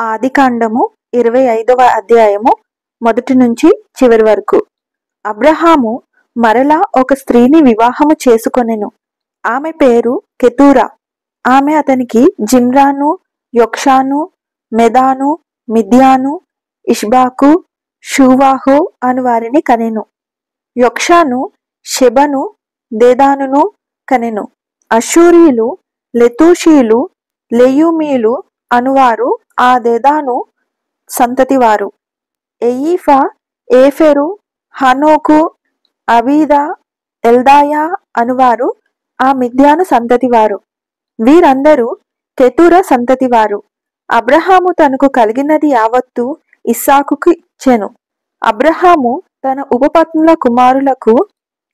ఆదికాండము 25వ అధ్యాయము మొదటి నుంచి చివరి వరకు. అబ్రహాము మరలా ఒక స్త్రీని వివాహము చేసుకొనెను. ఆమె పేరు కెతూరా. ఆమె అతనికి జిమ్రాను, యొక్షాను, మెదాను, మిద్యాను, ఇష్బాకు, షూవాహు అను వారిని కనెను. యొక్షాను షెబను, దేదానును కనెను. అషూరీయులు, లెతూషీయులు, లెయుమీయులు అనువారు ఆ దేదాను సంతతివారు. ఎయీఫా, ఏఫెరు, హనోకు, అబీదా, ఎల్దాయా అనువారు ఆ మిద్యాను సంతతివారు. వీరందరూ కెతూరా సంతతివారు. అబ్రహాము తనకు కలిగినది యావత్తు ఇస్సాకుకు ఇచ్చెను. అబ్రహాము తన ఉపపత్నుల కుమారులకు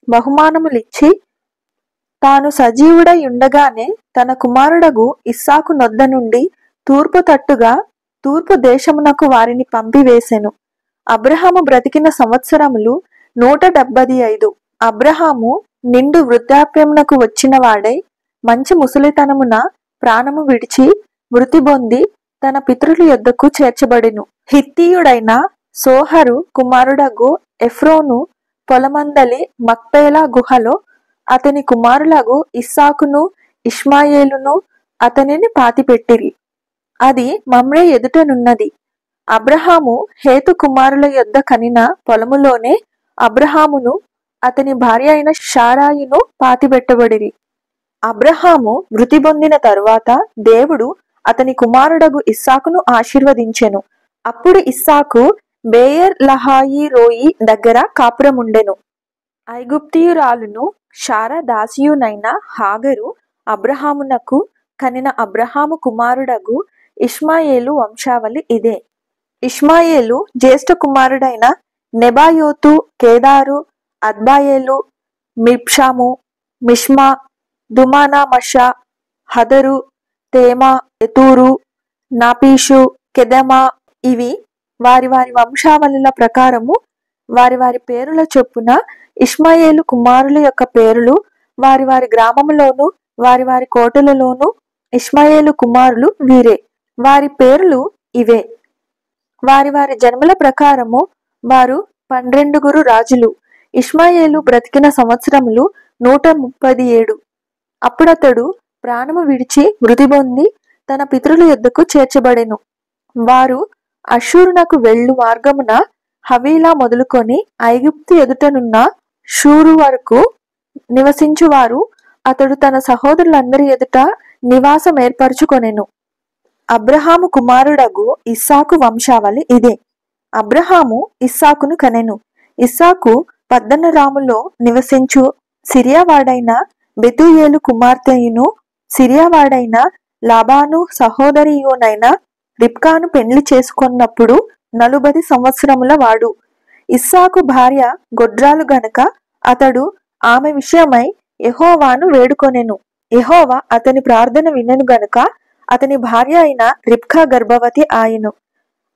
బహుమానములిచ్చి తాను సజీవుడై ఉండగానే తన కుమారుడగు ఇస్సాకు నొద్ద నుండి తూర్పు తట్టుగా తూర్పు దేశమునకు వారిని పంపివేసెను. అబ్రహాము బ్రతికిన సంవత్సరములు 175. అబ్రహాము నిండు వృద్ధాప్యమునకు వచ్చిన వాడై మంచి ముసలితనమున ప్రాణము విడిచి మృతి పొంది తన పితరుల యొద్దకు చేర్చబడెను. హిత్తీయుడైన సోహరు కుమారుడగు ఎఫ్రోను పొలమందలి మక్పేలా గుహలో అతని కుమారులగు ఇస్సాకును ఇష్మాయేలును అతనిని పాతిపెట్టిరి. అది మమ్రే ఎదుటనున్నది. అబ్రహాము హేతు కుమారుల యొద్ద కనిన పొలములోనే అబ్రహామును అతని భార్య అయిన షారాయిను పాతిపెట్టబడిరి. అబ్రహాము మృతి పొందిన తరువాత దేవుడు అతని కుమారుడగు ఇస్సాకును ఆశీర్వదించెను. అప్పుడు ఇస్సాకు బేయర్ లహాయి రోయి దగ్గర కాపురముండెను. ఐగుప్తీయురాలును షారా దాసియునైన హాగరు అబ్రహామునకు కనిన అబ్రహాము కుమారుడగు ఇష్మాయేలు వంశావళి ఇదే. ఇష్మాయేలు జ్యేష్ఠ కుమారుడైన నెబాయోతు, కేదారు, అద్బాయేలు, మిబ్షాము, మిష్మా, దుమానామషా, హదరు, తేమా, ఎతూరు, నాపీషు, కెదెమా. ఇవి వారి వారి వంశావళుల ప్రకారము వారి వారి పేరుల చొప్పున ఇష్మాయేలు కుమారుల యొక్క పేరులు వారి వారి గ్రామములోను వారి వారి కోటలలోను ఇష్మాయేలు కుమారులు వీరే. వారి పేర్లు ఇవే. వారి వారి జన్మల ప్రకారము వారు 12 రాజులు. ఇష్మాయేలు బ్రతికిన సంవత్సరములు 137. అప్పుడతడు ప్రాణము విడిచి మృతి పొంది తన పితరుల యొద్దకు చేర్చబడెను. వారు అషూరునకు వెళ్ళు మార్గమున హవీలా మొదలుకొని ఐగుప్తు ఎదుటనున్న షూరు వరకు నివసించువారు. అతడు తన సహోదరులందరి ఎదుట నివాసం ఏర్పరచుకొనెను. అబ్రహాము కుమారుడగు ఇస్సాకు వంశావళి ఇదే. అబ్రహాము ఇస్సాకును కనెను. ఇస్సాకు పద్దనరాములో నివసించు సిరియావాడైన బెతూయేలు కుమార్తెయును సిరియావాడైన లాబాను సహోదరియునైన రిబ్కాను పెండ్లి చేసుకొన్నప్పుడు 40 సంవత్సరముల వాడు. ఇస్సాకు భార్య గొడ్రాలు గనుక అతడు ఆమె విషయమై యెహోవాను వేడుకొనెను. యెహోవా అతని ప్రార్థన వినెను గనుక అతని భార్య అయిన రిబ్కా గర్భవతి ఆయెను.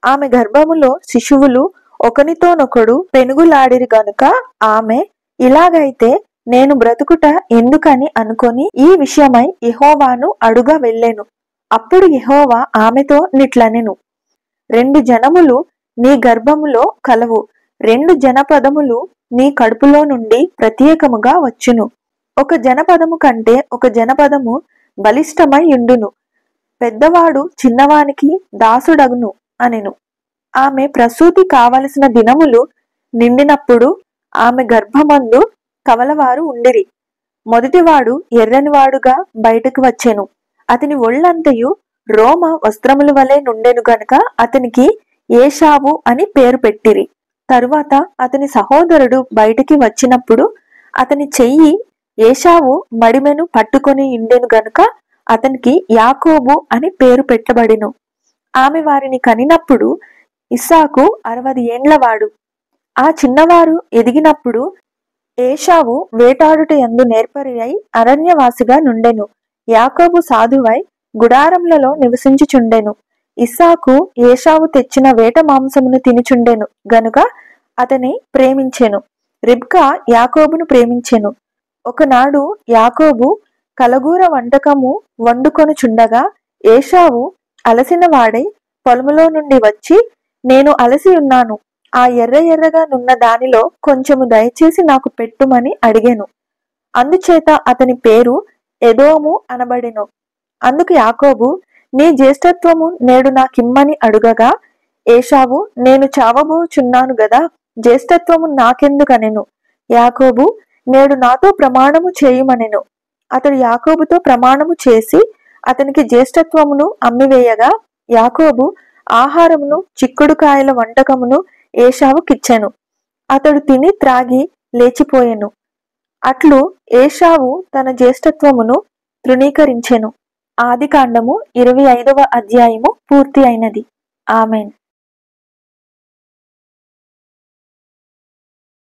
ఆమె గర్భములో శిశువులు ఒకనితోనొకడు పెనుగులాడిరి గనుక ఆమె ఇలాగైతే నేను బ్రతుకుట ఎందుకని అనుకొని ఈ విషయమై యెహోవాను అడుగ వెళ్ళెను. అప్పుడు యెహోవా ఆమెతో నిట్లనెను, 2 జనములు నీ గర్భములో కలవు, 2 జనపదములు నీ కడుపులో నుండి ప్రత్యేకముగా వచ్చును. ఒక జనపదము కంటే ఒక జనపదము బలిష్టమై యుండును. పెద్దవాడు చిన్నవానికి దాసుడగును అనెను. ఆమె ప్రసూతి కావలసిన దినములు నిండినప్పుడు ఆమె గర్భమందు కవలవారు ఉండిరి. మొదటివాడు ఎర్రనివాడుగా బయటకు వచ్చెను. అతని ఒళ్ళంతయు రోమ వస్త్రముల వలె నుండెను గనుక అతనికి ఏషావు అని పేరు పెట్టిరి. తరువాత అతని సహోదరుడు బయటికి వచ్చినప్పుడు అతని చెయ్యి ఏషావు మడిమెను పట్టుకొని ఉండెను గనుక అతనికి యాకోబు అని పేరు పెట్టబడెను. ఆమె వారిని కనినప్పుడు ఇస్సాకు 60 ఏండ్లవాడు. ఆ చిన్నవారు ఎదిగినప్పుడు ఏషావు వేటాడుట యందు నేర్పరి అయి అరణ్యవాసిగా నుండెను. యాకోబు సాధువై గుడారములలో నివసించుచుండెను. ఇస్సాకు ఏషావు తెచ్చిన వేట మాంసమును తినుచుండెను గనుక అతని ప్రేమించెను. రిబ్కా యాకోబును ప్రేమించెను. ఒకనాడు యాకోబు కలగూర వంటకము వండుకొనుచుండగా ఏషావు అలసిన వాడై పొలములో నుండి వచ్చి, నేను అలసి ఉన్నాను, ఆ ఎర్ర ఎర్రగా నున్న దానిలో కొంచెము దయచేసి నాకు పెట్టుమని అడిగెను. అందుచేత అతని పేరు ఎదోము అనబడెను. అందుకు యాకోబు, నీ జ్యేష్ఠత్వము నేడు నాకిమ్మని అడుగగా, ఏశావు, నేను చావబోచున్నాను గదా, జ్యేష్ఠత్వము నాకెందుకనెను. యాకోబు, నేడు నాతో ప్రమాణము చేయుమనెను. అతడు యాకోబుతో ప్రమాణము చేసి అతనికి జ్యేష్ఠత్వమును అమ్మివేయగా, యాకోబు ఆహారమును చిక్కుడుకాయల వంటకమును ఏశావుకిచ్చెను. అతడు తిని త్రాగి లేచిపోయెను. అట్లు ఏశావు తన జ్యేష్ఠత్వమును తృణీకరించెను. ఆదికాండము 25వ అధ్యాయము పూర్తి అయినది. ఆమెన్.